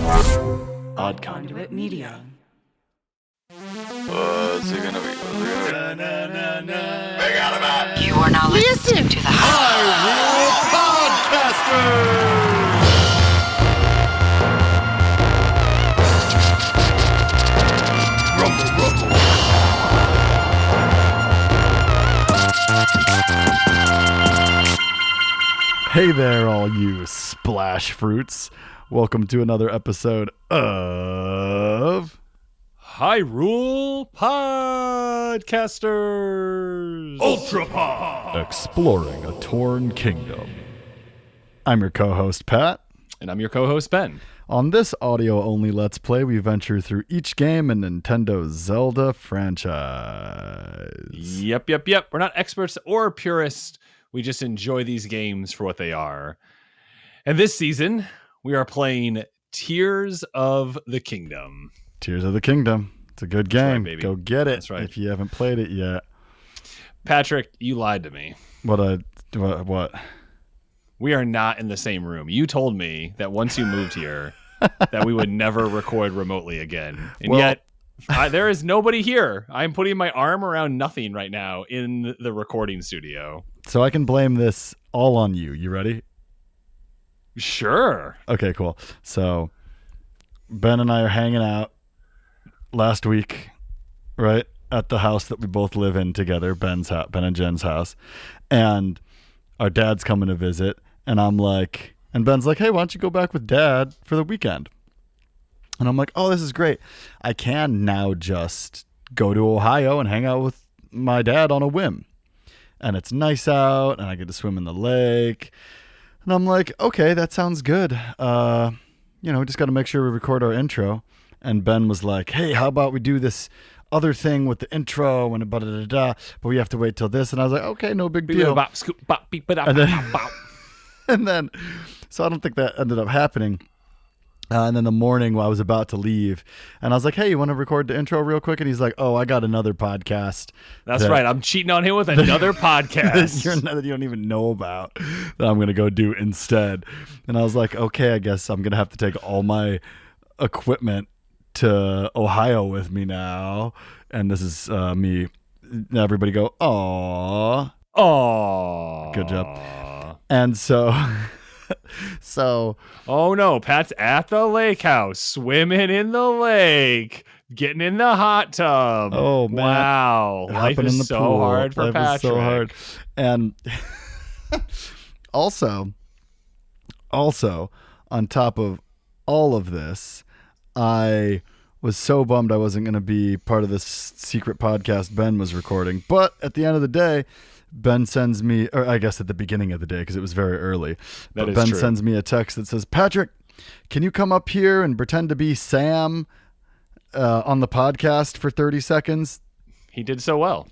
Odd Conduit Media. What's it gonna be? You are now listening to the Hyrule Podcasters! Hey there, all you splash fruits. Welcome to another episode of Hyrule Podcasters Ultra Pod! Exploring a Torn Kingdom. I'm your co-host, Pat. And I'm your co-host, Ben. On this audio-only Let's Play, we venture through each game in Nintendo's Zelda franchise. Yep. We're not experts or purists. We just enjoy these games for what they are. And this season, we are playing Tears of the Kingdom. Tears of the Kingdom. It's a good game. Right, baby. Go get it. That's right. If you haven't played it yet. Patrick, you lied to me. What? We are not in the same room. You told me that once you moved here, that we would never record remotely again. And yet, there is nobody here. I'm putting my arm around nothing right now in the recording studio. So I can blame this all on you. You ready? Sure. Okay, cool. So Ben and I are hanging out last week, right, at the house that we both live in together, Ben and Jen's house, and our dad's coming to visit, and Ben's like, hey, why don't you go back with Dad for the weekend? And I'm like, oh, this is great. I can now just go to Ohio and hang out with my dad on a whim. And it's nice out, and I get to swim in the lake. And I'm like, okay, that sounds good. We just got to make sure we record our intro. And Ben was like, hey, how about we do this other thing with the intro and but we have to wait till this. And I was like, okay, no big deal. And then, so I don't think that ended up happening. And then the morning while I was about to leave, and I was like, hey, you want to record the intro real quick? And he's like, oh, I got another podcast. That's right. I'm cheating on him with another podcast. that you don't even know about that I'm going to go do instead. And I was like, okay, I guess I'm going to have to take all my equipment to Ohio with me now. And this is me. Everybody go, aww. Aww. Good job. And so oh no, Pat's at the lake house, swimming in the lake, getting in the hot tub. Oh man, wow, life is so pool. hard for life Patrick. Is so hard. And also on top of all of this, I was so bummed I wasn't going to be part of this secret podcast Ben was recording, but at the end of the day, Ben sends me, or I guess at the beginning of the day because it was very early, but Ben sends me a text that says, Patrick, can you come up here and pretend to be Sam on the podcast for 30 seconds? He did so well.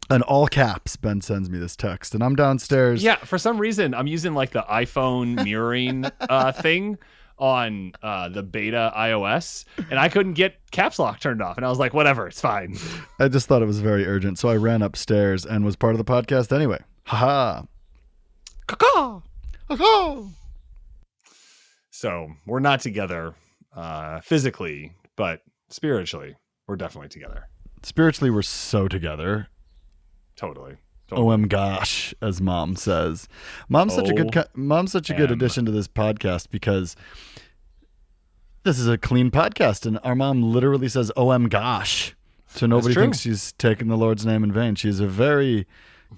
In all caps, Ben sends me this text, and I'm downstairs. Yeah, for some reason, I'm using like the iPhone mirroring thing on the beta iOS, and I couldn't get caps lock turned off, and I was like, whatever, it's fine. I just thought it was very urgent, so I ran upstairs and was part of the podcast anyway. Haha. Caw-caw. Caw-caw. So we're not together physically, but spiritually we're definitely together. Spiritually we're so together. Totally. OM gosh, as Mom says. Mom's such a good addition to this podcast because this is a clean podcast, and our mom literally says OM gosh, so nobody thinks she's taking the Lord's name in vain. She's a very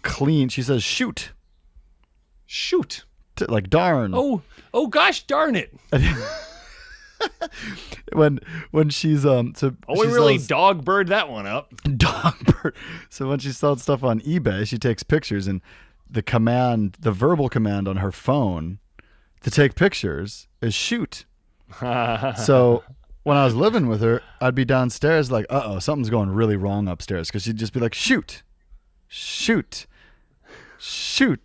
clean. She says shoot, like darn. Oh gosh, darn it. when she's we really dog bird that one up. Dog bird. So when she sells stuff on eBay, she takes pictures, and the verbal command on her phone to take pictures is shoot. So when I was living with her, I'd be downstairs like, something's going really wrong upstairs, because she'd just be like, shoot.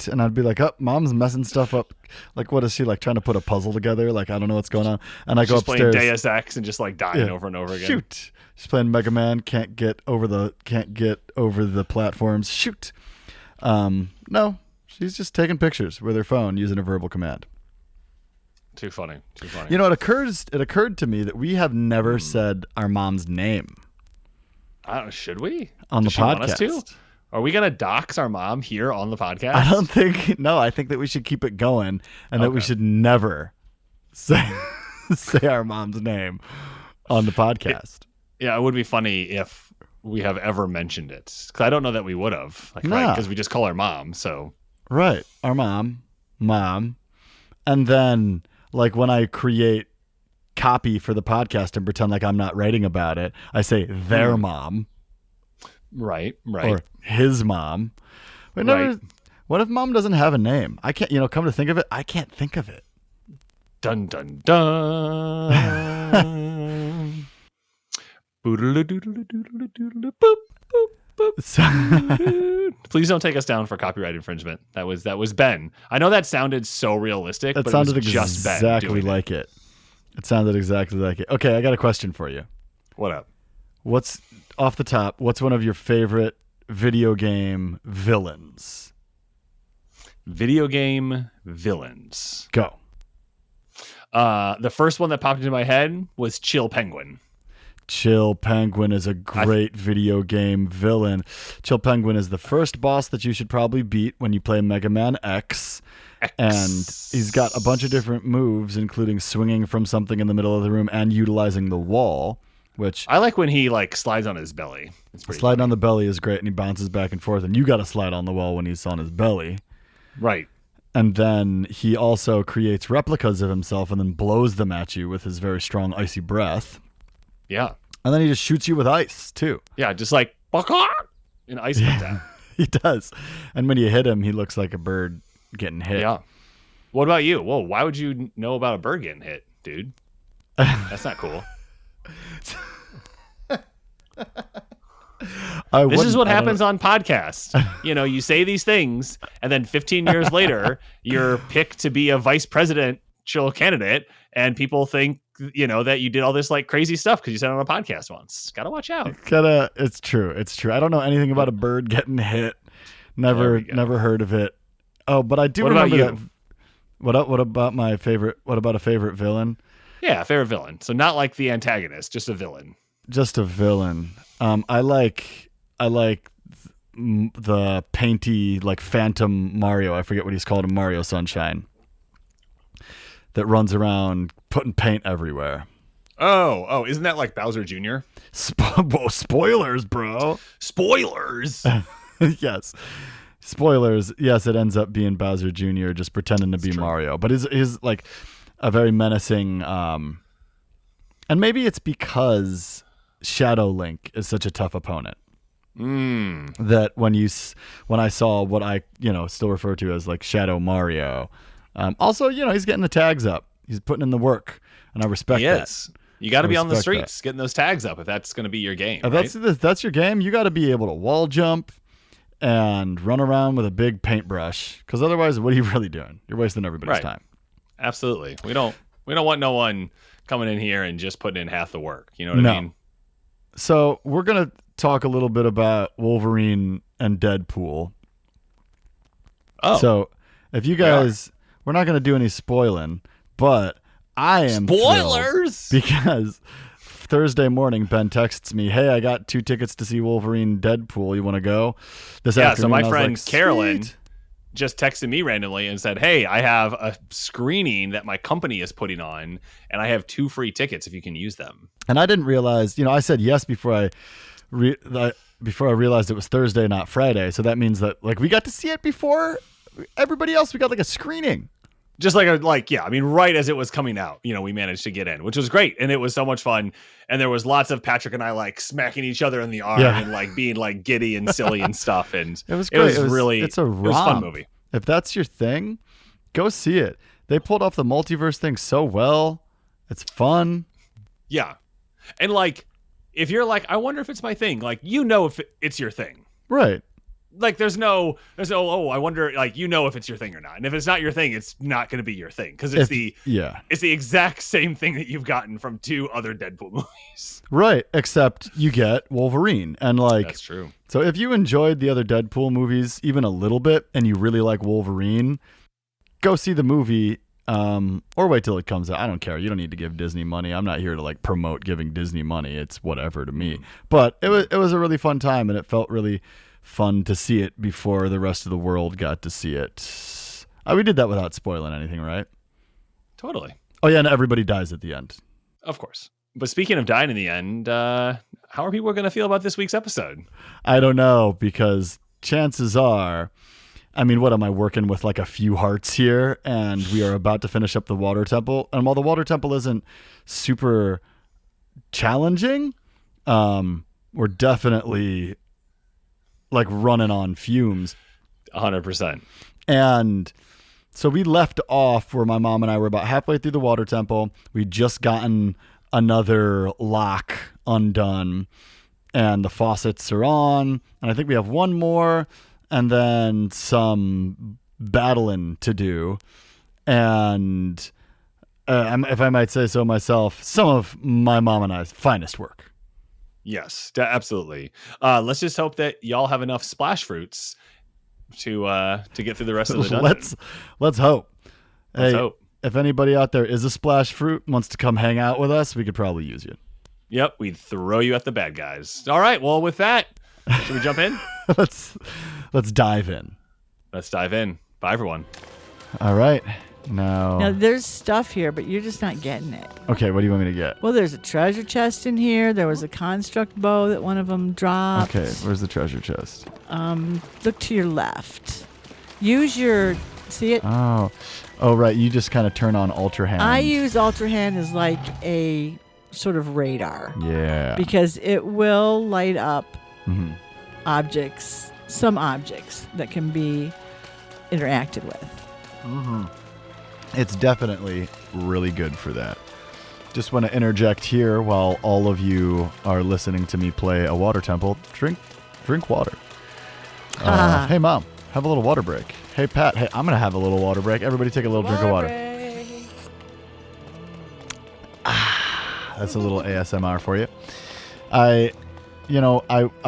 And I'd be like, Mom's messing stuff up. Like, what is she, like, trying to put a puzzle together? Like, I don't know what's going on. And I go upstairs. Playing Deus Ex and just like dying over and over again. Shoot. She's playing Mega Man, can't get over the platforms. Shoot. No, she's just taking pictures with her phone using a verbal command. Too funny. You know, it occurred to me that we have never said our mom's name Should we? on the Does she want us podcast. to? Are we going to dox our mom here on the podcast? I don't think. No, I think that we should keep it going, and that we should never say our mom's name on the podcast. Yeah, it would be funny if we have ever mentioned it, because I don't know that we would have, like, No. right? Because we just call her mom. So Right, our mom, and then like when I create copy for the podcast and pretend like I'm not writing about it, I say their mom. right. Or his mom. But Right. What if mom doesn't have a name? I can't, come to think of it, I can't think of it. Dun dun dun. Boodle-a-doodle-a-doodle-a-doodle-a, boop, boop, boop. So, Please don't take us down for copyright infringement. That was Ben. I know that sounded so realistic, it but sounded it was just Ben exactly doing like it. It sounded exactly like it. Okay, I got a question for you. What up? What's off the top? What's one of your favorite video game villains? Video game villains. Go. The first one that popped into my head was Chill Penguin. Chill Penguin is a great video game villain. Chill Penguin is the first boss that you should probably beat when you play Mega Man X. And he's got a bunch of different moves, including swinging from something in the middle of the room and utilizing the wall, which I like when he like slides on his belly. It's pretty sliding on the belly is great, and he bounces back and forth, and you got to slide on the wall when he's on his belly. right. And then he also creates replicas of himself and then blows them at you with his very strong icy breath. Yeah. And then he just shoots you with ice, too. Yeah, just like and ice comes out. He does. And when you hit him, he looks like a bird getting hit. Yeah. What about you? Whoa, why would you know about a bird getting hit, dude? That's not cool. This is what happens on podcasts. You know, you say these things, and then 15 years later, you're picked to be a vice presidential candidate, and people think, you know, that you did all this like crazy stuff because you said it on a podcast once. Gotta watch out. It's true. I don't know anything about a bird getting hit. Never heard of it. Oh, but I do What remember about that. What about my favorite? What about a favorite villain? Yeah, favorite villain. So not like the antagonist, just a villain. Just a villain. I like the painty like Phantom Mario. I forget what he's called in Mario Sunshine. That runs around putting paint everywhere. Oh, isn't that like Bowser Jr.? Whoa, spoilers, bro. Spoilers. Yes. Spoilers. Yes, it ends up being Bowser Jr. just pretending to be Mario. But is like a very menacing and maybe it's because Shadow Link is such a tough opponent. That when I saw what I, still refer to as like Shadow Mario, also, he's getting the tags up. He's putting in the work, and I respect that. You got to be on the respect streets getting those tags up if that's going to be your game. If right? that's your game, you got to be able to wall jump and run around with a big paintbrush, because otherwise, what are you really doing? You're wasting everybody's time. Absolutely. We don't want no one coming in here and just putting in half the work. You know what I mean? So we're gonna talk a little bit about Wolverine and Deadpool. Oh, so if you guys, we're not gonna do any spoiling, but I am spoilers because Thursday morning Ben texts me, "Hey, I got 2 tickets to see Wolverine Deadpool. You want to go this afternoon?" So my I was friend like, Carolyn "Sweet." just texted me randomly and said, "Hey, I have a screening that my company is putting on, and I have 2 free tickets if you can use them." And I didn't realize, I said yes before I realized it was Thursday, not Friday. So that means that like we got to see it before everybody else. We got like a screening. Just right as it was coming out, we managed to get in, which was great. And it was so much fun. And there was lots of Patrick and I like smacking each other in the arm and like being like giddy and silly and stuff. And it was great. It's a fun movie. If that's your thing, go see it. They pulled off the multiverse thing so well. It's fun. Yeah. And like, if you're like, I wonder if it's my thing, like, if it's your thing. Right. Like there's no, I wonder, like, if it's your thing or not. And if it's not your thing, it's not going to be your thing. Cause it's the exact same thing that you've gotten from 2 other Deadpool movies. Right. Except you get Wolverine. And like, that's true. So if you enjoyed the other Deadpool movies even a little bit and you really like Wolverine, go see the movie or wait till it comes out. I don't care. You don't need to give Disney money. I'm not here to like promote giving Disney money. It's whatever to me. But it was a really fun time, and it felt really fun to see it before the rest of the world got to see it. We did that without spoiling anything, right? Totally. Oh yeah, and everybody dies at the end. Of course. But speaking of dying in the end, how are people going to feel about this week's episode? I don't know, because chances are, I mean, what am I working with, like a few hearts here, and we are about to finish up the water temple. And while the water temple isn't super challenging, we're definitely like running on fumes. 100%. And so we left off where my mom and I were about halfway through the water temple. We'd just gotten another lock undone, and the faucets are on, and I think we have one more, and then some battling to do. And if I might say so myself, some of my mom and I's finest work. Yes, absolutely. Let's just hope that y'all have enough splash fruits to get through the rest of the dungeon. Let's hope. Let's Hey, hope. if anybody out there is a splash fruit and wants to come hang out with us, we could probably use you. Yep, we'd throw you at the bad guys. All right, well, with that, should we jump in? Let's dive in. Let's dive in. Bye, everyone. All right. Now, there's stuff here, but you're just not getting it. okay, what do you want me to get? Well, there's a treasure chest in here. There was a construct bow that one of them dropped. Okay, where's the treasure chest? Look to your left. Use your... See it? Oh, right. You just kind of turn on Ultra Hand. I use Ultra Hand as like a sort of radar. Yeah. Because it will light up Mhm. objects, some objects that can be interacted with. It's definitely really good for that. Just want to interject here while all of you are listening to me play a water temple. Drink water. Hey, Mom, have a little water break. Hey, Pat, hey, I'm going to have a little water break. Everybody take a little drink of water. That's a little ASMR for you. I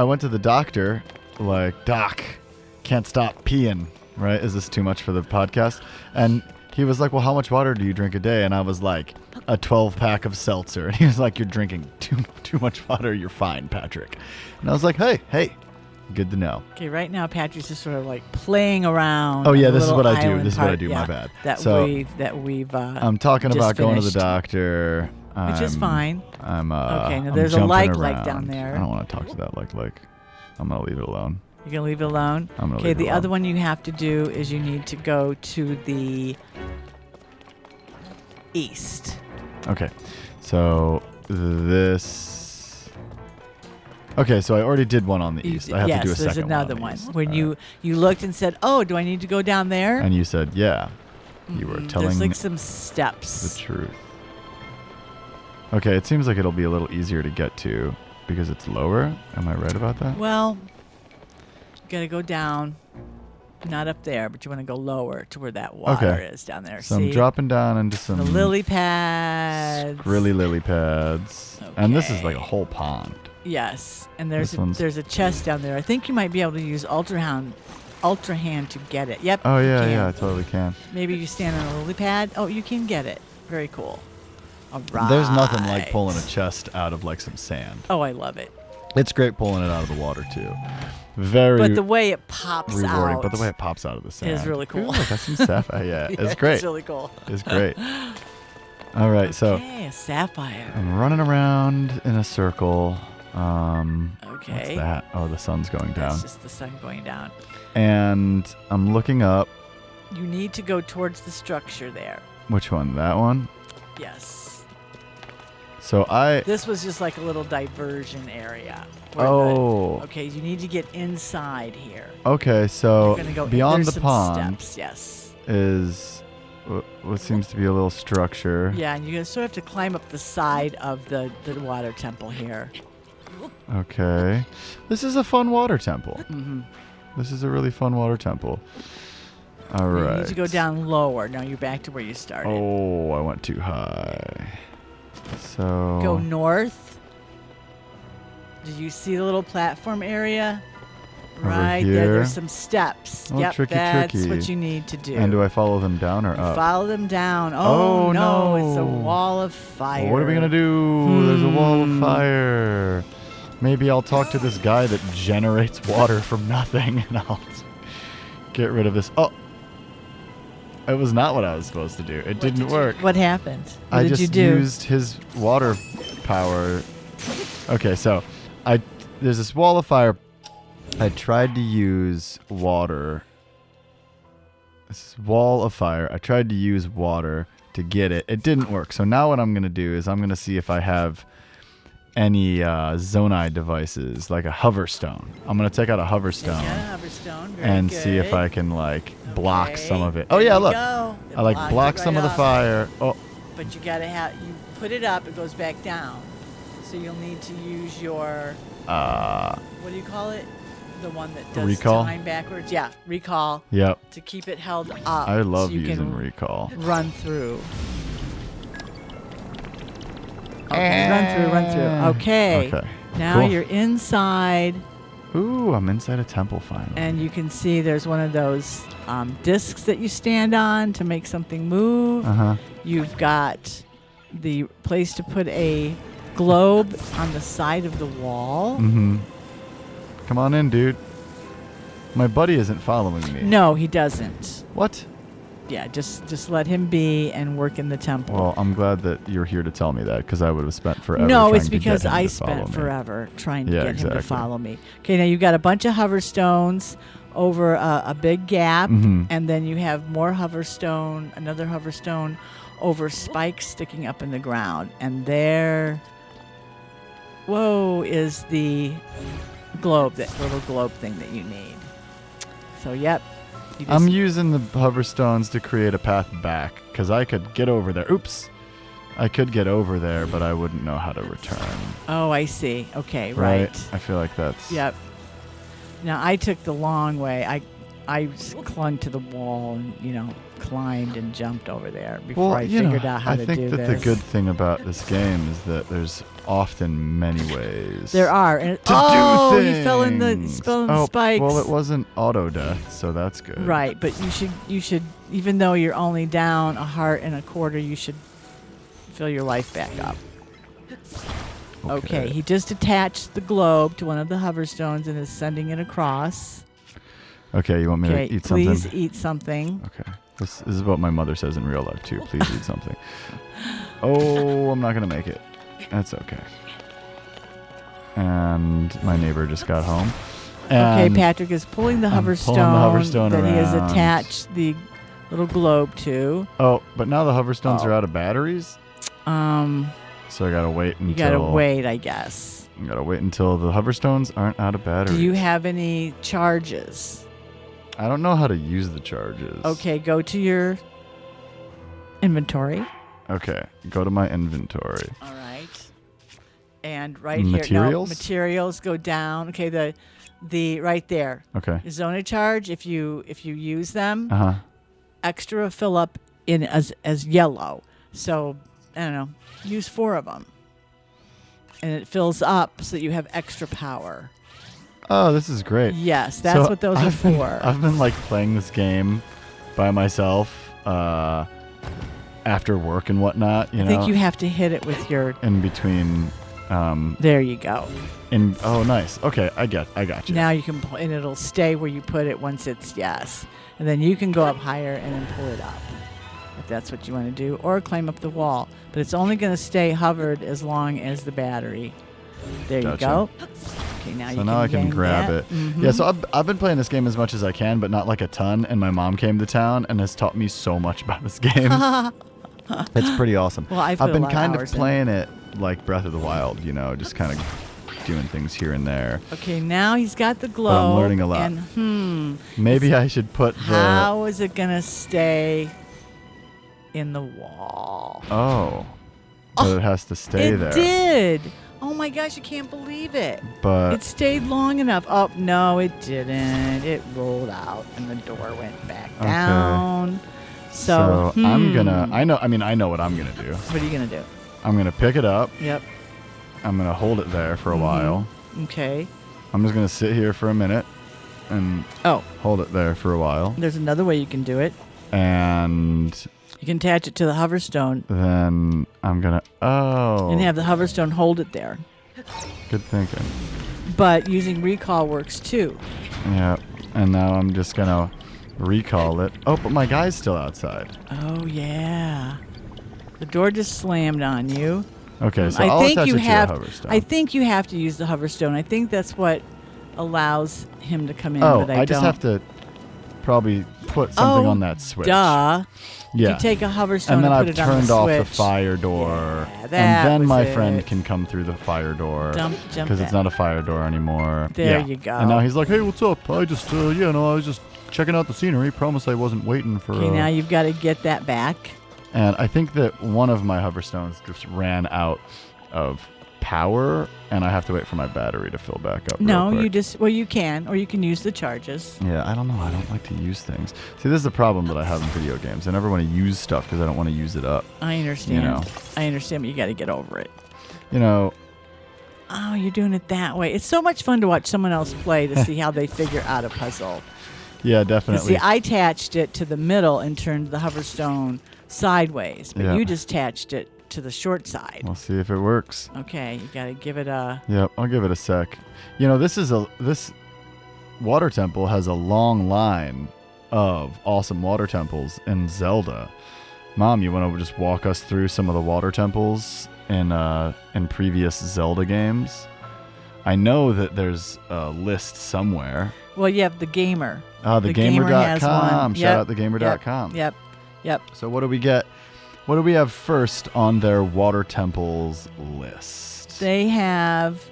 went to the doctor, like, Doc, can't stop peeing, right? Is this too much for the podcast? And he was like, well, how much water do you drink a day? And I was like, a 12-pack of seltzer. And he was like, you're drinking too much water. You're fine, Patrick. And I was like, hey, good to know. Okay, right now Patrick's just sort of like playing around. Oh, yeah, on the this is little what I do. island This is what I part, do. yeah, My bad. That we've I'm talking just about going to the finished. doctor. Which is fine. I'm Okay, now I'm there's a jumping like around. down there. I don't want to talk to that like. I'm gonna leave it alone. You're going to leave it alone? I'm gonna Okay, leave it the alone. other one you have to do is you need to go to the east. Okay, so this. Okay, so I already did one on the east. I have yes, to do a there's second another one. one. On the east. When All right. you looked and said, oh, do I need to go down there? And you said, yeah, you were telling There's like some the steps. truth. Okay, it seems like it'll be a little easier to get to because it's lower. Am I right about that? Well, you got to go down. Not up there, but you want to go lower to where that water Okay. is down there. So See? I'm dropping down into some the lily pads. really lily pads, and this is Okay. like a whole pond. Yes, and This one's- there's a chest down there. I think you might be able to use Ultra Hand to get it. Yep. Oh you yeah, can. yeah, I totally can. Maybe you stand on a lily pad. Oh, you can get it. Very cool. All right. There's nothing like pulling a chest out of like some sand. Oh, I love it. It's great pulling it out of the water too. Very But the way it pops rewarding. out But the way it pops out of the sand is really cool. Ooh, look, that's some sapphire. Yeah, it's great. It's really cool. It's great. All right, so Okay, a sapphire. I'm running around in a circle. What's Okay. that? Oh, the sun's going down. That's just the sun going down. And I'm looking up. You need to go towards the structure there. Which one? That one? Yes. So I. This was just like a little diversion area. where Oh. okay, you need to get inside here. Okay, so You're gonna go beyond there's the some pond Steps, yes. is what seems to be a little structure. Yeah, and you sort of have to climb up the side of the water temple here. Okay. This is a fun water temple. Mm-hmm. This is a really fun water temple. All right. You need to go down lower. Now you're back to where you started. Oh, I went too high. So. Go north. Did you see the little platform area? Right here. there. There's some steps. Oh, yep, tricky, that's tricky. what you need to do. And do I follow them down or up? Follow them down. Oh, Oh, no, it's a no. wall of fire. Well, what are we going to do? There's a wall of fire. Maybe I'll talk to this guy that generates water from nothing, and I'll get rid of this. Oh, it was not what I was supposed to do. It didn't work. What happened? What I did just you do? used his water power. Okay, so there's this wall of fire. I tried to use water. This wall of fire. I tried to use water to get it. It didn't work. So now what I'm going to do is I'm going to see if I have any Zonai devices, like a hover stone. I'm going to take out a hover stone Yeah, Hoverstone. Very and good. see if I can, like, block Okay, some of it. Oh, there yeah, you look. go. It I, like, blocked block it some right of the off. fire. Oh, But you got to have, you put it up, it goes back down. So you'll need to use your, what do you call it? The one that does Recall? time backwards. Yeah, recall. yep. To keep it held up. I love so you using can recall. run through. Okay, run through. Okay. Okay. Now Cool. you're inside, Ooh, I'm inside a temple finally. and you can see there's one of those discs that you stand on to make something move. Uh-huh. You've got the place to put a globe on the side of the wall. Mm-hmm. Come on in, dude. My buddy isn't following me. No, he doesn't. What? Yeah, just let him be and work in the temple. Well, I'm glad that you're here to tell me that because I would have spent forever. No, trying it's to get because him I to follow spent me. forever trying to Yeah, get him to exactly. follow me. Okay, now you've got a bunch of hover stones over a big gap, Mhm. and then you have more another hover stone over spikes sticking up in the ground. And there, whoa, is the globe, that little globe thing that you need. So, yep. You I'm just- using the hover stones to create a path back because I could get over there. Oops. I could get over there, but I wouldn't know how to return. Oh, I see. Okay, right. I feel like that's. Yep. Now I took the long way. I clung to the wall and climbed and jumped over there before Well, I figured out how I to think do that this. the good thing about this game is that there's often many ways. There are. And to do he fell in the things. spikes. Well, it wasn't auto death, so that's good. Right, but you should even though you're only down a heart and a quarter, you should fill your life back up. Okay, he just attached the globe to one of the hover stones and is sending it across. Okay, you want me Okay, to eat please something? eat something. Okay. This is what my mother says in real life, too. Please eat something. Oh, I'm not going to make it. That's okay. And my neighbor just got home. Okay, And Patrick is pulling the hover pulling the hover stone stone that he has around. attached the little globe to. Oh, but now the hover stones Oh. are out of batteries? So I got to wait until... You gotta wait, I guess. I got to wait until the hover stones aren't out of batteries. Do you have any charges? I don't know how to use the charges. Okay, go to your inventory. Okay, go to my inventory. All right. And right here, Materials? no, materials go down. Okay, the right there. Okay. Zona charge. If you use them, Uh-huh. extra fill up in as yellow. So I don't know. Use 4 of them, and it fills up so that you have extra power. Oh, this is great. Yes, that's So what those are I've been- for. I've been like playing this game by myself after work and whatnot. You I know, think you have to hit it with your. in between. There you go. Oh, nice. Okay, I got you. Now you can, and it'll stay where you put it once it's yes, and then you can go up higher and then pull it up, if that's what you want to do, or climb up the wall. But it's only going to stay hovered as long as the battery. There you Gotcha. go. Okay, now So you now I can gain grab that. it. Mhm. Yeah, so I've been playing this game as much as I can, but not like a ton. And my mom came to town and has taught me so much about this game. It's pretty awesome. Well, I've put a been lot of kind of hours in. playing it like Breath of the Wild, just kind of doing things here and there. Okay, now he's got the globe. learning a lot. And Maybe I should put the. how is it gonna stay in the wall? Oh, but it has to stay it there. did. Oh my gosh, I can't believe it. But It stayed long enough. Oh no, it didn't. It rolled out and the door went back Okay. down. So, I'm gonna. I know what I'm gonna do. What are you gonna do? I'm gonna pick it up. Yep. I'm gonna hold it there for a while. Okay. I'm just gonna sit here for a minute. and Oh, hold it there for a while. there's another way you can do it. And You can attach it to the hover stone then I'm going to... Oh. and have the hover stone hold it there. Good thinking. But using recall works too. Yeah. And now I'm just going to recall it. Oh, but my guy's still outside. Oh, yeah. The door just slammed on you. Okay, so I'll attach it to the hover stone. I think you have to use the hover stone. I think that's what allows him to come in. Oh, but I just don't. have to probably put something on that switch. Duh. Yeah. You take a hover stone And then and I've put it on the turned off the switch. fire door. Yeah, and that then was my it. friend can come through the fire door. Jump Because it's that. not a fire door anymore. There Yeah. you go. And now he's like, hey, what's up? I just, I was just checking out the scenery. Promise I wasn't waiting for... Okay, now you've got to get that back. And I think that one of my hover stones just ran out of power, and I have to wait for my battery to fill back up. No, real quick. you can, or you can use the charges. Yeah, I don't know. I don't like to use things. See, this is the problem that I have in video games. I never want to use stuff because I don't want to use it up. I understand. You know. I understand, but you got to get over it. You know, Oh, you're doing it that way. It's so much fun to watch someone else play to see how they figure out a puzzle. yeah, You definitely. see, I attached it to the middle and turned the hover stone sideways, but Yeah. you just attached it to the short side. We'll see if it works. Okay, you got to give it a... Yep, I'll give it a sec. You know, this water temple has a long line of awesome water temples in Zelda. Mom, you want to just walk us through some of the water temples in previous Zelda games? I know that there's a list somewhere. Well, you have the gamer. The The gamer has gamer.com. one. Shout Yep, out thegamer.com. Yep. So what do we get? What do we have first on their water temples list? They have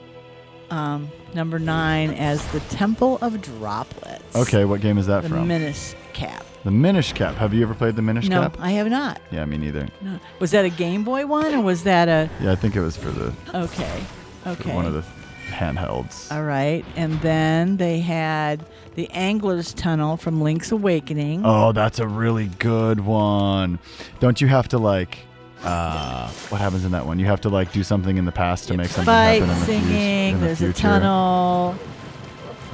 number 9 as the Temple of Droplets. Okay, what game is that The from? Minish Cap. The Minish Cap. Have you ever played the Minish No, Cap? I have not. Yeah, me neither. No. Was that a Game Boy one, or was that a... Yeah, I think it was for the Okay. for one of the handhelds. All right. And then they had the Angler's Tunnel from Link's Awakening. Oh, that's a really good one. Don't you have to what happens in that one? You have to do something in the past to make something Fight, happen in the singing, in the there's future. a tunnel.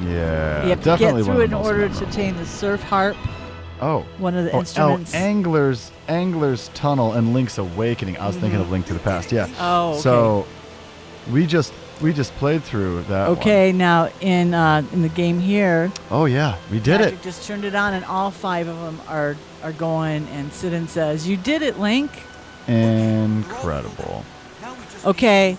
Yeah, You have to definitely get through one it of in the most order to memorable. obtain the Surf Harp, Oh, one of the instruments. Angler's Tunnel and Link's Awakening. I was thinking of Link to the Past. Yeah. Oh, okay. So we just played through that. Okay, now in the game here, One. Oh yeah, we did Patrick it. just turned it on, and all 5 of them are going. And Sidon says, "You did it, Link." Incredible. Okay,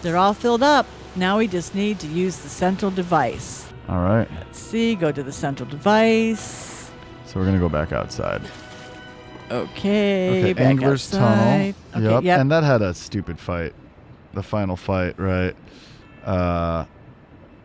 they're all filled up. Now we just need to use the central device. All right. Let's see. Go to the central device. So we're gonna go back outside. Okay. Okay, back Angler's outside. Tunnel. Okay, Yep. yep. And that had a stupid fight. The final fight, right?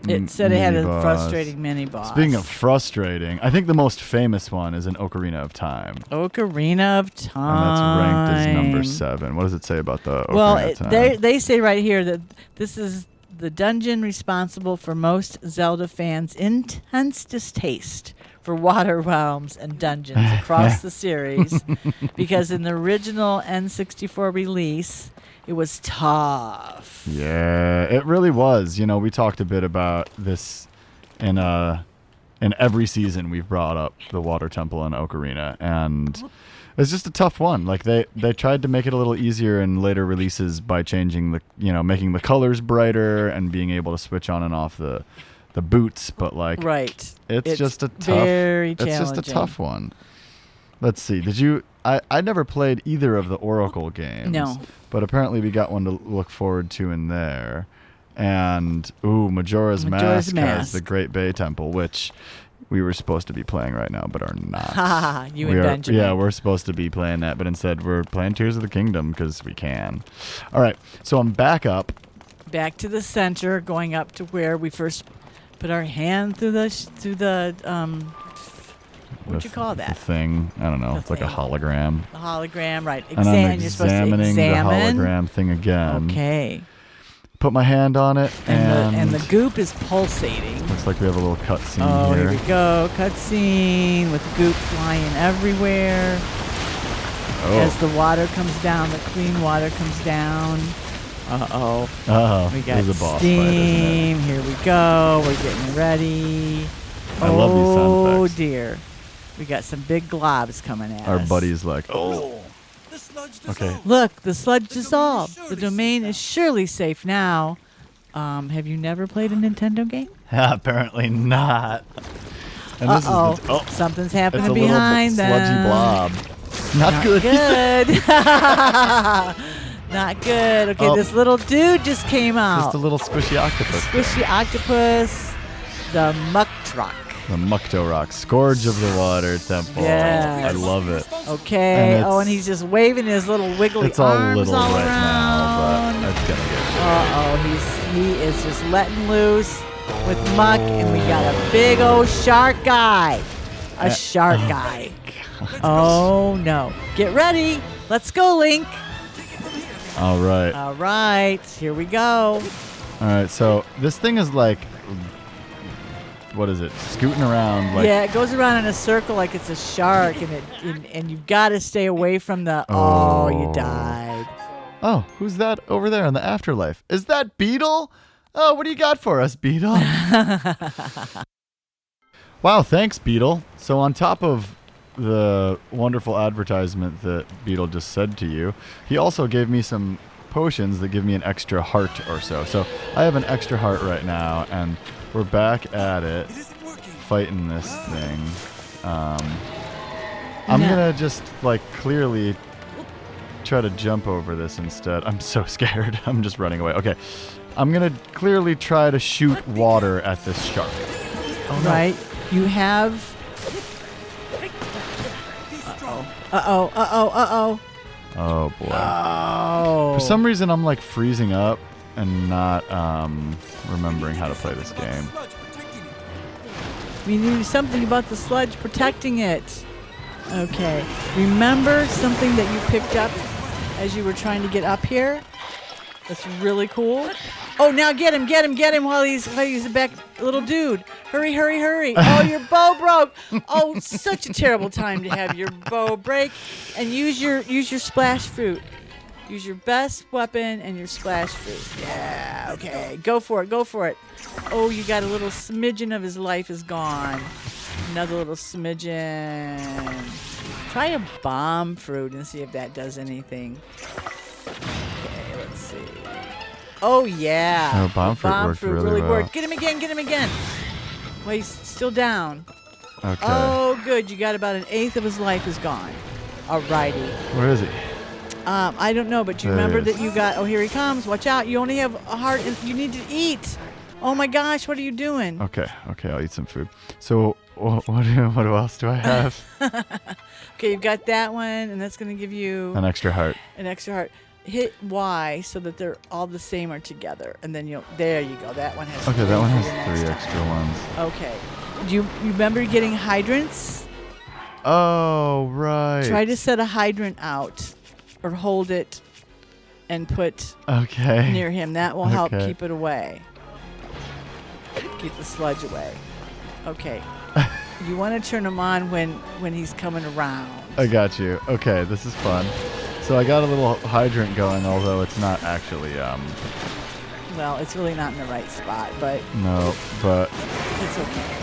It said it had a mini-boss. frustrating mini boss. Speaking of frustrating, I think the most famous one is an Ocarina of Time. Ocarina of Time. And that's ranked as number 7. What does it say about the Ocarina Well, of Time? they say right here that this is the dungeon responsible for most Zelda fans' intense distaste for water realms and dungeons across the series, because in the original N64 release, it was tough. Yeah, it really was. You know, we talked a bit about this in every season we've brought up the Water Temple and Ocarina, and it's just a tough one. Like they tried to make it a little easier in later releases by changing making the colors brighter and being able to switch on and off the boots, but Right. it's just a tough very it's just a challenging. tough one. Let's see. I never played either of the Oracle games. No. But apparently we got one to look forward to in there. And Majora's Mask has Mask. the Great Bay Temple, which we were supposed to be playing right now, but are not. Ha, you and We are- Benjamin. Yeah, we're supposed to be playing that, but instead we're playing Tears of the Kingdom because we can. All right, so I'm back up. Back to the center, going up to where we first put our hand through the what'd you call The that? thing. I don't know. The It's like a thing. hologram. The hologram, right? And I'm You're supposed to examining the examine. hologram thing again. Okay. Put my hand on it, And the goop is pulsating. looks like we have a little cutscene Oh, here. here we go. Cutscene with goop flying everywhere. Oh. As the water comes down, the clean water comes down. Uh-oh. Oh, We got there's a boss steam. fight, isn't it? Here we go. We're getting ready. I love these sound Oh effects. dear. We got some big globs coming at Our us. buddy's like, oh. Okay. Look, the sludge dissolved. The domain is surely safe now. Have you never played a Nintendo game? Apparently not. And this is Uh-oh. the, Something's it's happening a behind little sludgy them. blob. Not good. Good. Not good. Okay, Oh. this little dude just came out. Just a little squishy octopus. Squishy octopus. The muck truck. The Mukto Rock, Scourge of the Water Temple. Yes. I love it. Okay. And And he's just waving his little wiggly It's all arms little all right around. now, but it's gonna get. He is just letting loose with muck, and we got a big old shark guy. A shark guy. Oh no! Get ready. Let's go, Link. All right. All right, here we go. All right. So this thing is like, what is it? Scooting around like. Yeah, it goes around in a circle like it's a shark, and you've got to stay away from the. Oh, you died. Oh, who's that over there in the afterlife? Is that Beetle? Oh, what do you got for us, Beetle? Wow, thanks, Beetle. So on top of the wonderful advertisement that Beetle just said to you, he also gave me some potions that give me an extra heart or so. So I have an extra heart right now, and we're back at it, fighting this thing. I'm gonna just like clearly try to jump over this instead. I'm so scared. I'm just running away. Okay. I'm going to clearly try to shoot water at this shark. Oh, no. Right. You have... Uh-oh. Oh, boy. Oh. For some reason, I'm like freezing up and not remembering how to play this game. We knew something about the sludge protecting it. Okay. Remember something that you picked up as you were trying to get up here? That's really cool. Oh, now get him while he's a back little dude. Hurry. Oh, your bow broke. Oh, such a terrible time to have your bow break. And use your splash fruit. Use your best weapon and your splash fruit. Yeah, okay. Go for it. Oh, you got a little smidgen of his life is gone. Another little smidgen. Try a bomb fruit and see if that does anything. Okay, let's see. Oh, yeah. Oh, bomb fruit worked really well. worked. Get him again. Well, he's still down. Okay. Oh, good. You got about an eighth of his life is gone. Alrighty. Where is he? I don't know, but you There he remember is. that you got... Oh, here he comes. Watch out. You only have a heart. You need to eat. Oh, my gosh. What are you doing? Okay, I'll eat some food. So, what else do I have? Okay, you've got that one, and that's going to give you... An extra heart. An extra heart. Hit Y so that they're all the same or together, and then there you go. That one has. Okay, that one for has your next 3 time. extra ones. Okay. Do you remember getting hydrants? Oh, right. Try to set a hydrant out, or hold it, and put Okay. near him. That will help Okay. keep it away. Keep the sludge away. Okay. You want to turn him on when he's coming around. I got you. Okay, this is fun. So I got a little hydrant going, although it's not actually, Well, it's really not in the right spot, but no, but it's okay.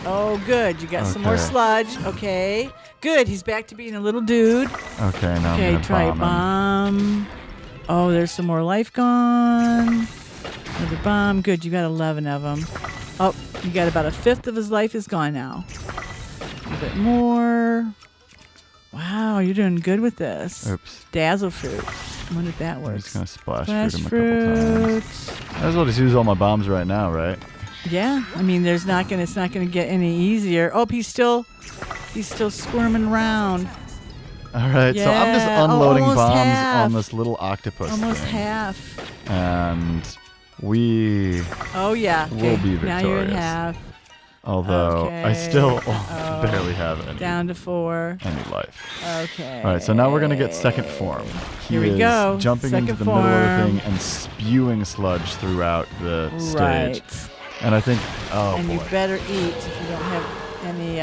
Oh, good. You got some more Okay. sludge. Okay. Good. He's back to being a little dude. okay, now Okay, I'm gonna try a bomb him. bomb. Oh, there's some more life gone. Another bomb. Good. You got 11 of them. Oh, you got about a fifth of his life is gone now. A little bit more. Wow, you're doing good with this. Oops. Dazzle fruit. I wonder if that I'm works. just gonna splash Splash fruit him a couple times. fruit. Might as well just use all my bombs right now, right? Yeah, I mean, it's not gonna get any easier. Oh, he's still squirming around. All right, so I'm just Yeah. Oh, unloading almost bombs half. on this little octopus Almost thing. half. And we, Oh yeah. We'll Okay. be Now you're at victorious. half. although I Okay. still Uh-oh. barely have any Down to 4. life. Okay. All right, so now we're gonna get second form. He Here we is go. jumping into Second the middle of the form. thing and spewing sludge throughout the stage. Right. And I think, oh And boy. you better eat if you don't have any.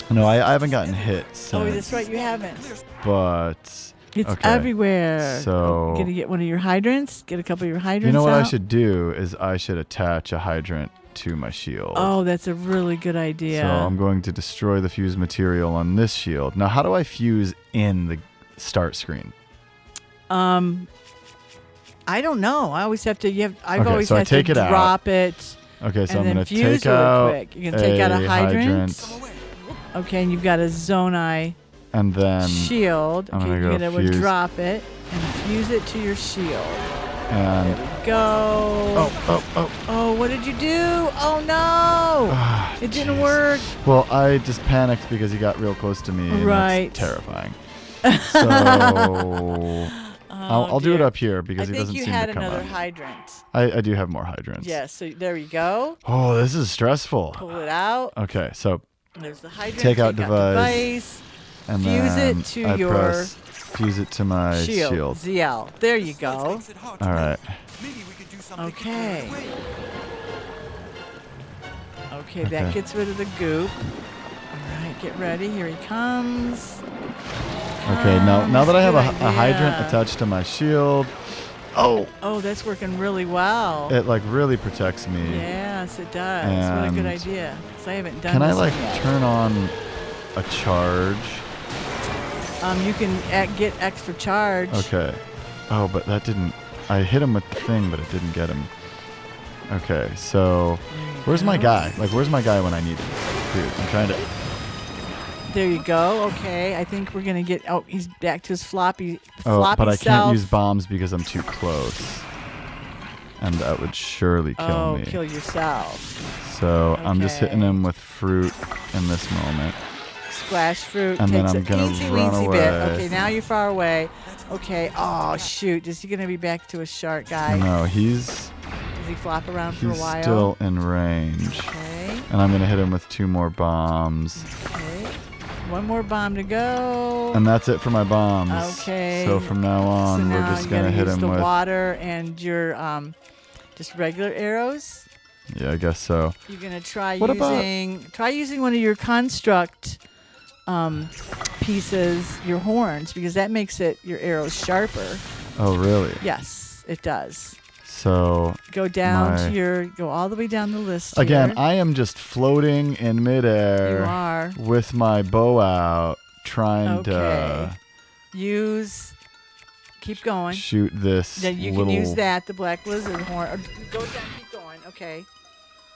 No, I haven't gotten hit since. Oh, that's right, you haven't. But It's okay. everywhere. So- gonna get one of your hydrants. Get a couple of your hydrants. You know what I out. should do is I should attach a hydrant to my shield. Oh, that's a really good idea. So I'm going to destroy the fuse material on this shield. Now, how do I fuse in the start screen? I don't know. I always have to. I've Okay, always so I had take to it out. drop it. Okay, so And I'm then going to fuse take really out quick. You're gonna take out a hydrant? hydrant, Okay, and you've got a Zonai and then shield. I'm Okay, gonna you're go gonna fuse. drop it and fuse it to your shield. and There we go. oh. Oh, what did you do? Oh no! Ah, It didn't jeez. work. Well, I just panicked because he got real close to me, and Right. that's terrifying. So I'll do it dear. up here because I he think doesn't you seem had to come another up. hydrant. I do have more hydrants. Yes, so there you go. Oh, this is stressful. Pull it out. Okay, so There's the hydrant. Take out device. and Fuse then it to I your press fuse it to my shield. ZL. There you go. All right. Okay. Okay, Okay. that gets rid of the goop. All right, get ready. Here he comes. Okay, now that I have Good a hydrant idea. attached to my shield, oh, Oh, that's working really well. it like really protects me. Yes, it does. What a good And idea. 'Cause I haven't done Can I this like one yet. turn on a charge? You can get extra charge. Okay. Oh, but that didn't. I hit him with the thing, but it didn't get him. Okay, so where's my guy? Like, where's my guy when I need him? Dude, I'm trying to. There you go. Okay, I think we're gonna get. Oh, he's back to his floppy. Oh, floppy but I self. can't use bombs because I'm too close, and that would surely kill me. Kill yourself. So I'm just hitting Okay. him with fruit in this moment. Splash fruit. And then takes I'm a gonna teensy run weensy bit. away. Okay, now you're far away. Okay. Oh shoot! Is he gonna be back to a shark guy? No, he's Does he flop around for a while? still in range, Okay. and I'm gonna hit him with 2 more bombs, Okay. One more bomb to go. and that's it for my bombs. Okay. So from now on, so we're now just you gonna gotta hit use him the with. water and your just regular arrows. Yeah, I guess so. You're gonna try What about- using one of your construct pieces, your horns, because that makes your arrows sharper. Oh, really? Yes, it does. So Go down My- go all the way down the list. again, here. I am just floating in midair you are. with my bow out, trying Okay. Keep going. shoot this Then you little. can use that, the black lizard horn. Or go down, keep going. Okay.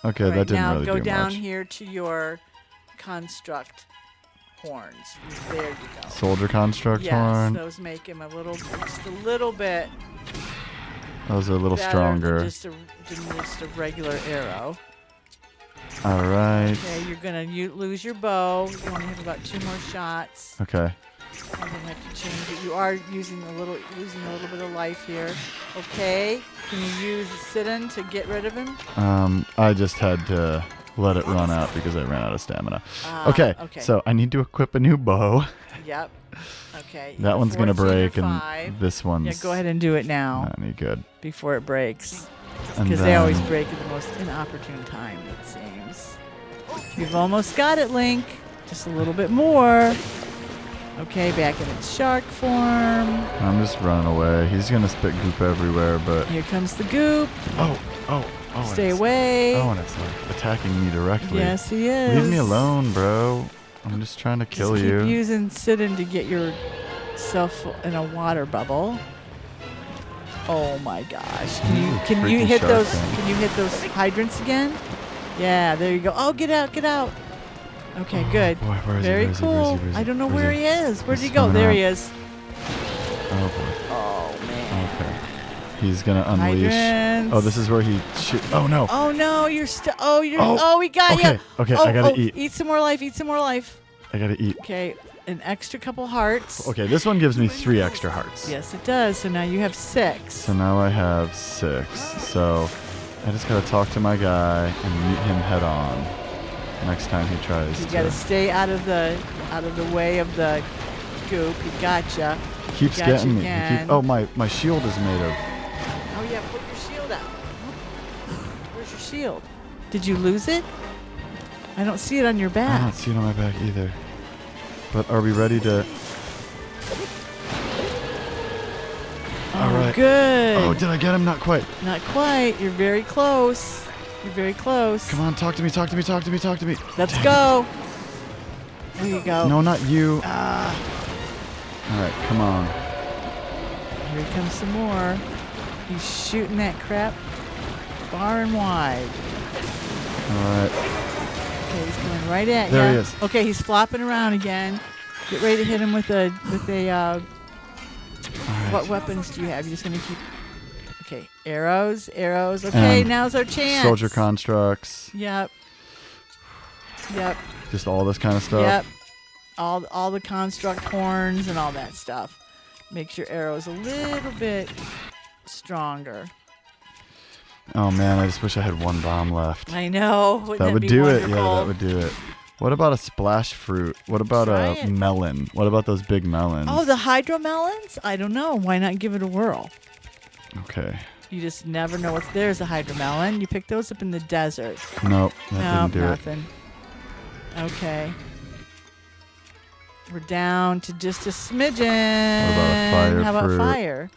Okay, All right, that didn't now really go do down much. here to your construct horns. There you go. Soldier construct Yes, horn. those make him just a little bit Those are a little better stronger. than just a regular arrow. All right. Okay, you're gonna lose your bow. You only have about 2 more shots. Okay. I'm gonna have to change it. You are losing a little bit of life here. Okay, can you use sit-in to get rid of him? I just had to let it run out because I ran out of stamina. Ah, Okay. okay. So I need to equip a new bow. Yep. Okay. That one's gonna 14 or break, 5. and this one's Yeah, go ahead and do it now not any good. before it breaks. And Because they always then- break at the most inopportune time, it seems. You've almost got it, Link. Just a little bit more. Okay, back in its shark form. I'm just running away. He's gonna spit goop everywhere, but Here comes the goop. oh, Stay and it's- away. Oh, and it's like attacking me directly. Yes, he is. Leave me alone, bro. I'm just trying to kill Just keep you. using sit-in to get yourself in a water bubble. Oh my gosh! Can freaky you hit shark those? thing. Can you hit those hydrants again? Yeah, there you go. Oh, get out! Get out! Okay, good. Boy, where is he? Very Where is he? Where is cool. he? Where is I he? don't know Where where is he is. Where'd He's he go? swimming There out. he is. Oh boy. Oh man. Okay. He's gonna unleash. Hydrants. Oh, this is where he. Oh no. Oh no! You're still. Oh, you're. Oh, Oh, we got okay, you. okay, Oh, I gotta eat. Eat some more life. Eat some more life. I gotta eat. Okay, an extra couple hearts. Okay, this one gives me 3 extra hearts. Yes, it does. So now you have 6. So now I have 6. So I just gotta talk to my guy and meet him head on. Next time he tries You to. gotta stay out of the way of the goop. He gotcha. He keeps Got you getting me. again. Oh, my shield is made of. Oh yeah, put your shield out. Where's your shield? Did you lose it? I don't see it on your I back. don't see it on my back either. But are we ready to? Oh, All right. good. Oh, did I get him? Not quite. Not quite. You're very close. You're very close. Come on, talk to me. Let's go. There you go. No, not you. Ah, All right, come on. here comes some more. He's shooting that crap far and wide. All right. Okay, he's coming right at you. There he is. Okay, he's flopping around again. Get ready to hit him with a what weapons do you have? You're just gonna keep. Okay, arrows. Okay, And now's our chance. Soldier constructs. Yep. Just all this kind of stuff. Yep. All the construct horns and all that stuff. Makes your arrows a little bit stronger. Oh man, I just wish I had one bomb left. I know. Wouldn't That would be do it. wonderful? Yeah, that would do it. What about a splash fruit? What about Try a it. melon? What about those big melons? Oh, the hydromelons? I don't know. Why not give it a whirl? Okay. You just never know what's there's a hydromelon. You pick those up in the desert. Nope, that Nope, didn't do nothing. Okay. We're down to just a smidgen. What about a fire How about fruit? fire?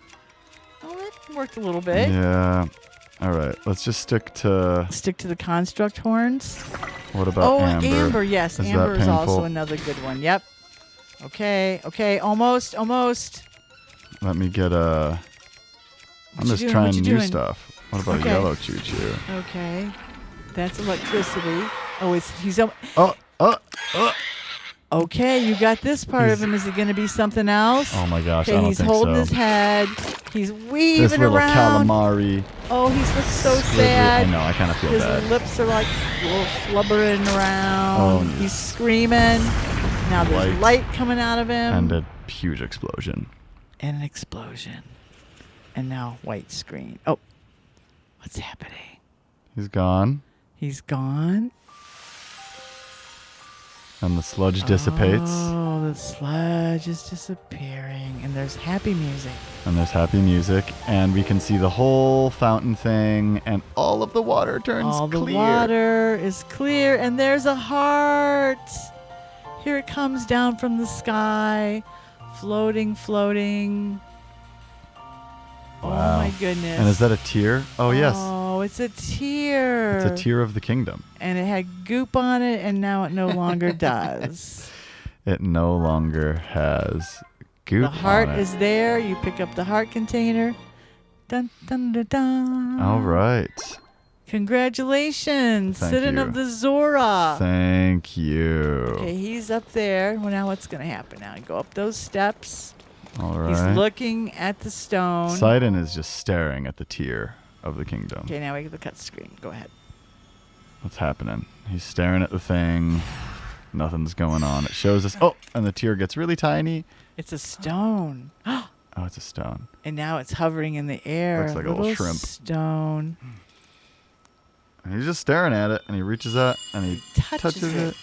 Oh, that worked a little it. bit. Yeah. All right. Let's just stick to. Stick to the construct horns. What about Oh, amber? amber. Yes, Is that amber is also painful? another good one. Yep. Okay. Almost. Let me get a. I'm What you just doing? trying What you new doing? stuff. What about Okay. a yellow choo-choo? Okay. That's electricity. Oh, he's. Oh. Okay, you got this part of him. Is it going to be something else? Oh my gosh! I Okay, don't he's think holding so. his head. He's This weaving little around. calamari. Oh, he's looks so slithery- sad. I know. I kind of feel His bad. lips are like flubbering around. Oh, He's screaming. Now there's Light. light coming out of him. And a huge explosion. And an explosion. And now white screen. Oh, what's happening? He's gone, He's gone. and the sludge dissipates, Oh, the sludge is disappearing. And there's happy music. and there's happy music, and we can see the whole fountain thing, and all of the water turns All the clear. water is clear, and there's a heart. Here it comes down from the sky, floating. Oh Wow. my goodness. And is that a tear? Oh yes, Oh, it's a tear. it's a tear of the kingdom. And it had goop on it, and now it no longer does. It no longer has goop The heart on it. is there. You pick up the heart container. Dun dun dun dun. All right. Congratulations, Thank Citizen you. of the Zora. Thank you. Okay, he's up there. Well, now what's going to happen? Now go up those steps. All He's right. looking at the stone. Sidon is just staring at the tear of the kingdom. Okay, now we get the cut screen. Go ahead. What's happening? He's staring at the thing. Nothing's going on. It shows us. Oh, and the tear gets really tiny. It's a stone. Oh, it's a stone. And now it's hovering in the air. Looks like a little shrimp. Stone. And he's just staring at it, and he reaches out and he Touches touches it.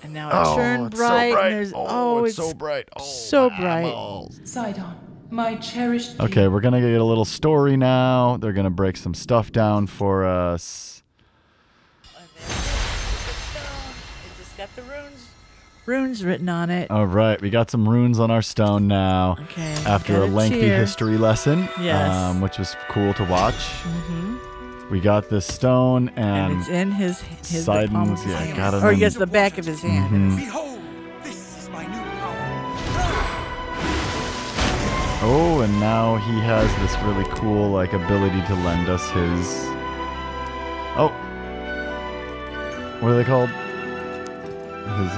And now it turned it's bright. so bright. And there's, it's so bright. Oh, so my bright. eyeballs. Sidon, my cherished. Okay, we're gonna get a little story now. They're gonna break some stuff down for us. It just got the runes written on it. All right, we got some runes on our stone now. Okay. After got a lengthy tear. history lesson, Yes. which was cool to watch. Mm-hmm. We got this stone, And and it's in his the Sidon's- palm of his yeah, hand. got it Or in- yes, the back of his hand. Mhm. Behold, this is my new power. oh, and now he has this really cool like ability to lend us his. Oh, what are they called? His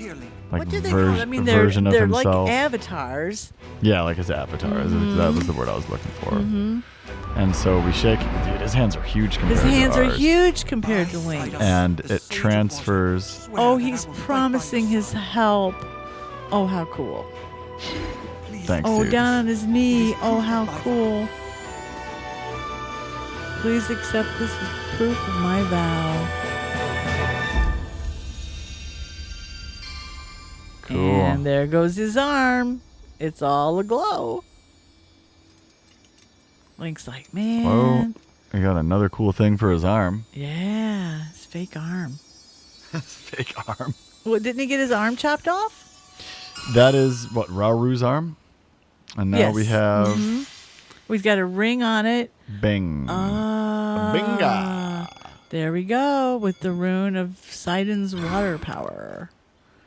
Hereling. like What do they call it? I mean, version they're of himself. like avatars. Yeah, like his avatar. That was the word I was looking for. Mm-hmm. And so we shake. Dude, his hands are huge compared His hands to are ours. huge compared to Link's. And it transfers. Oh, he's promising his help. Oh, how cool. Thanks, Oh, dude. down on his knee. Oh, how cool. Please accept this as proof of my vow. Cool. And there goes his arm. It's all aglow. Link's like, man. Whoa. We got another cool thing for his arm. Yeah, his fake arm. Fake arm. What, didn't he get his arm chopped off? That is what, Rauru's arm? And now Yes. we have Mhm. We've got a ring on it. Bing. Binga. There we go with the rune of Sidon's water power.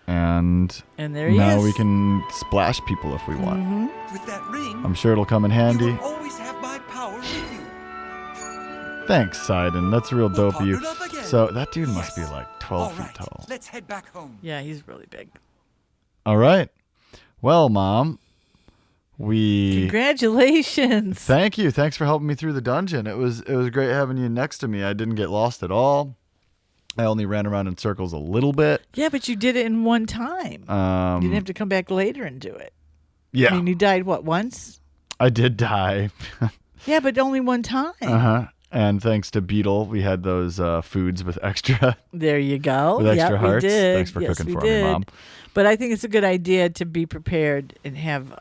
And there he now is. we can splash people if we want. With that ring, I'm sure it'll come in you handy. will always have my power with you. Thanks, Sidon. That's real dope of you. partnered up again. So that dude must be Yes. like 12 All feet right, tall. let's head back home. Yeah, he's really big. All right. Well, Mom, we Congratulations. thank you. Thanks for helping me through the dungeon. It was great having you next to me. I didn't get lost at all. I only ran around in circles a little bit. Yeah, but you did it in one time. You didn't have to come back later and do it. Yeah, I mean, you died, what, once? I did die. Yeah, but only one time. Uh-huh. And thanks to Beetle, we had those foods with extra There you go. with extra Yep, hearts. We did. Thanks for Yes, cooking we for did. me, Mom. But I think it's a good idea to be prepared and have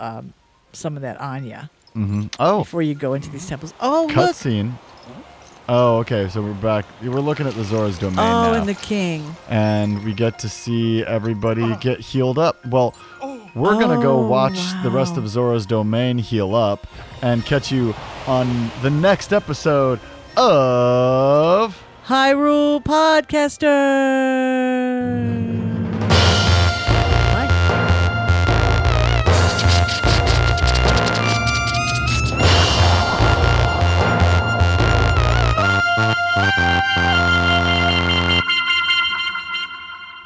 some of that on you Oh, before you go into these temples. Oh, look. cutscene. Oh, okay. So we're back. We're looking at the Zora's Domain Oh, now. and the king. And we get to see everybody get healed up. Well, we're going to go watch the rest of Zora's Domain heal up and catch you on the next episode of... Hyrule Podcasters.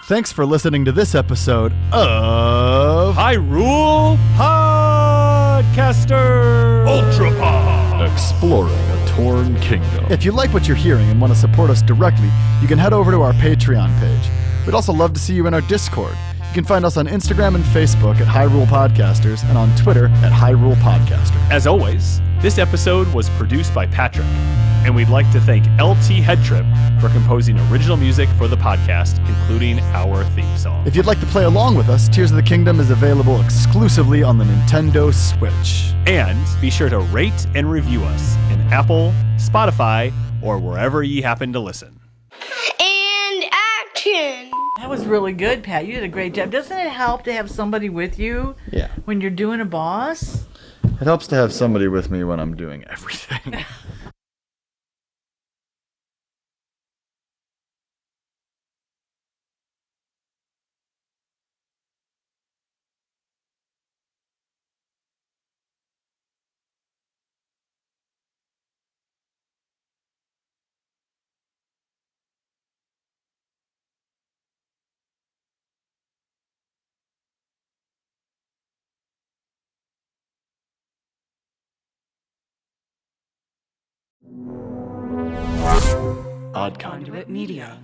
Thanks for listening to this episode of... Hyrule Podcasters! Ultra Pod! Exploring a Torn Kingdom. If you like what you're hearing and want to support us directly, you can head over to our Patreon page. We'd also love to see you in our Discord. You can find us on Instagram and Facebook at Hyrule Podcasters and on Twitter at Hyrule Podcaster. As always, this episode was produced by Patrick, and we'd like to thank LT Headtrip for composing original music for the podcast, including our theme song. If you'd like to play along with us, Tears of the Kingdom is available exclusively on the Nintendo Switch. And be sure to rate and review us in Apple, Spotify, or wherever ye happen to listen. And action! That was really good, Pat. You did a great job. Doesn't it help to have somebody with you Yeah. when you're doing a boss? It helps to have somebody with me when I'm doing everything. Conduit Media.